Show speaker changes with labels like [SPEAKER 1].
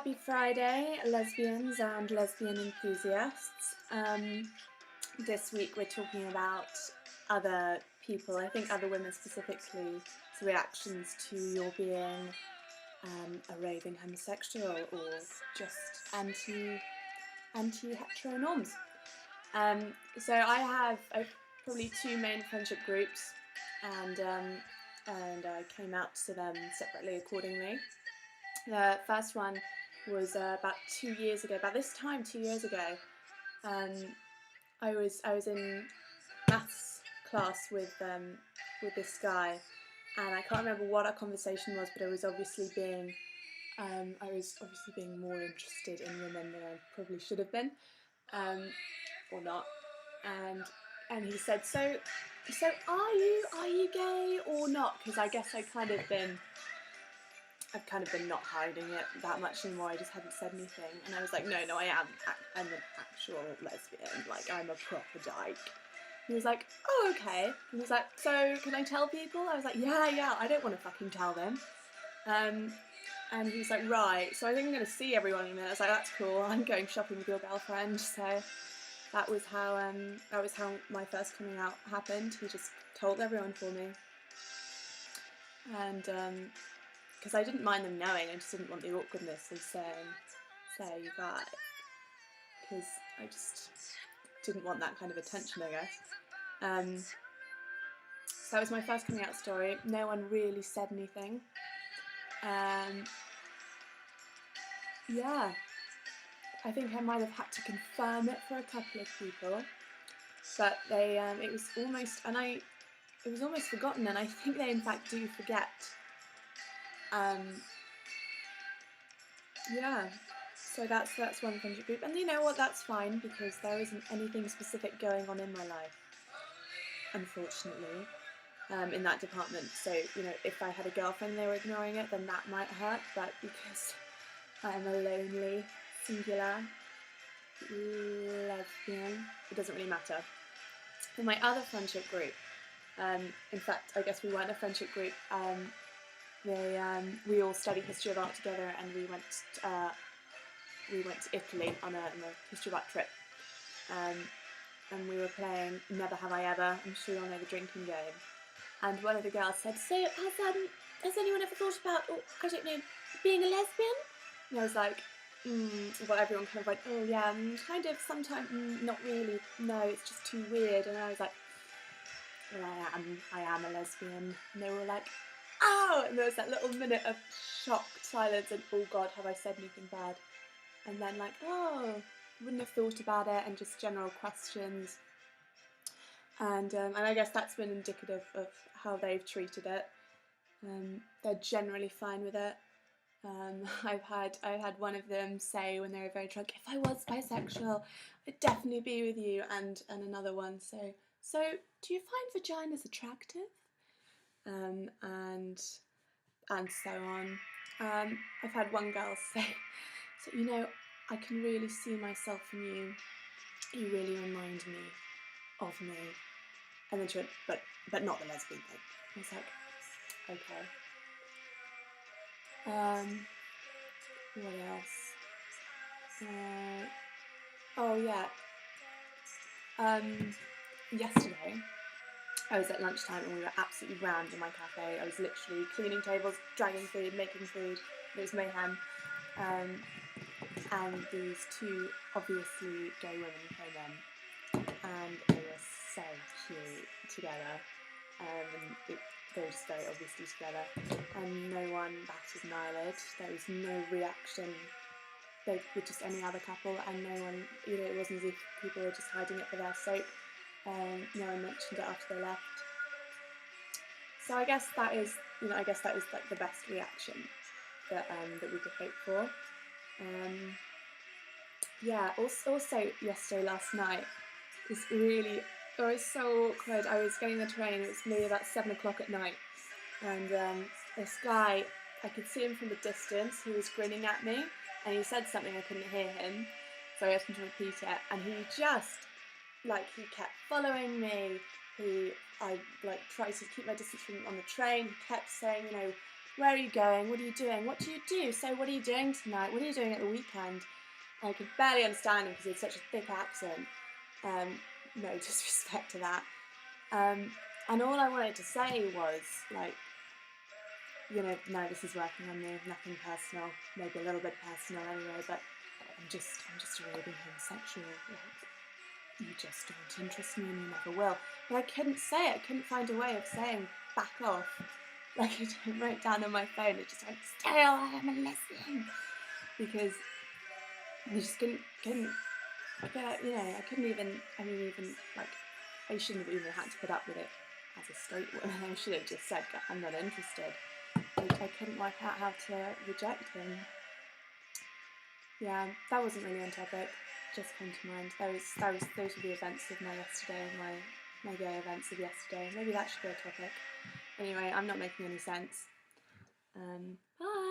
[SPEAKER 1] Happy Friday, lesbians and lesbian enthusiasts. This week we're talking about other people, I think other women specifically, reactions to your being a raving homosexual or just anti-hetero norms. So I have probably two main friendship groups, and I came out to them separately accordingly. The first one was about 2 years ago. About this time, 2 years ago, I was in maths class with this guy, and I can't remember what our conversation was, but I was obviously being more interested in women than I probably should have been, or not. And he said, so are you gay or not? Because I guess I've kind of been not hiding it that much anymore. I just hadn't said anything, and I was like, no, I'm an actual lesbian. Like, I'm a proper dyke. He was like, oh, okay. And he was like, so can I tell people? I was like, yeah. I don't want to fucking tell them. And he was like, right. So I think I'm going to see everyone in a minute. I was like, that's cool. I'm going shopping with your girlfriend. So that was how my first coming out happened. He just told everyone for me, and because I didn't mind them knowing, I just didn't want the awkwardness of saying that, because I just didn't want that kind of attention, I guess. So that was my first coming out story. No one really said anything. Yeah, I think I might have had to confirm it for a couple of people, but it was almost forgotten, and I think they in fact do forget. Yeah, so that's one friendship group, and you know what, that's fine, because there isn't anything specific going on in my life, unfortunately, in that department. So, you know, if I had a girlfriend and they were ignoring it, then that might hurt, but because I'm a lonely, singular lesbian, it doesn't really matter. In my other friendship group, in fact, I guess we weren't a friendship group, we all studied history of art together, and we went to Italy on a history of art trip, and we were playing Never Have I Ever. I'm sure you all know the drinking game. And one of the girls said, so has anyone ever thought about, I don't know, being a lesbian? And I was like, well, everyone kind of went, oh yeah, kind of, sometimes, not really, no, it's just too weird. And I was like, well, I am a lesbian. And they were like, oh! And there was that little minute of shocked silence, and oh god, have I said anything bad? And then like, oh, wouldn't have thought about it, and just general questions. And I guess that's been indicative of how they've treated it. They're generally fine with it. I've had one of them say when they were very drunk, if I was bisexual, I'd definitely be with you, and another one say, so do you find vaginas attractive? And so on. I've had one girl say, so you know, I can really see myself in you. You really remind me of me. And then she went, but not the lesbian thing. I was like, okay. What else? Oh yeah. Yesterday, I was at lunchtime and we were absolutely rammed in my cafe. I was literally cleaning tables, dragging food, making food. It was mayhem. And these two obviously gay women came in, and they were so cute together. And they were just very obviously together. And no one batted an eyelid. There was no reaction. They were just any other couple, and no one, you know, it wasn't as if people were just hiding it for their sake. No one mentioned it after they left. So I guess that is like the best reaction that we could hope for. Yeah. Also yesterday, last night, was so awkward. I was getting the train. It was maybe about 7 o'clock at night, and this guy, I could see him from the distance. He was grinning at me, and he said something, I couldn't hear him, so I asked him to repeat it, and he just, he kept following me. I tried to keep my distance from him on the train. He kept saying, you know, where are you going? What are you doing? What do you do? So what are you doing tonight? What are you doing at the weekend? And I could barely understand him because he had such a thick accent. No disrespect to that. And all I wanted to say was, like, you know, no, this is working on me, nothing personal, maybe a little bit personal anyway, but I'm just a raving homosexual. Like, you just don't interest me and you never will. But I couldn't say it, I couldn't find a way of saying back off. Like, I wrote down on my phone, it just went, stay away, I'm a lesbian. Because I just couldn't, you know, I couldn't even, like, I shouldn't have even had to put up with it as a straight woman. I should have just said, I'm not interested. I couldn't work out how to reject him. Yeah, that wasn't really on topic. Just came to mind. Those were the events of my yesterday, my gay events of yesterday. Maybe that should be a topic. Anyway, I'm not making any sense. Bye.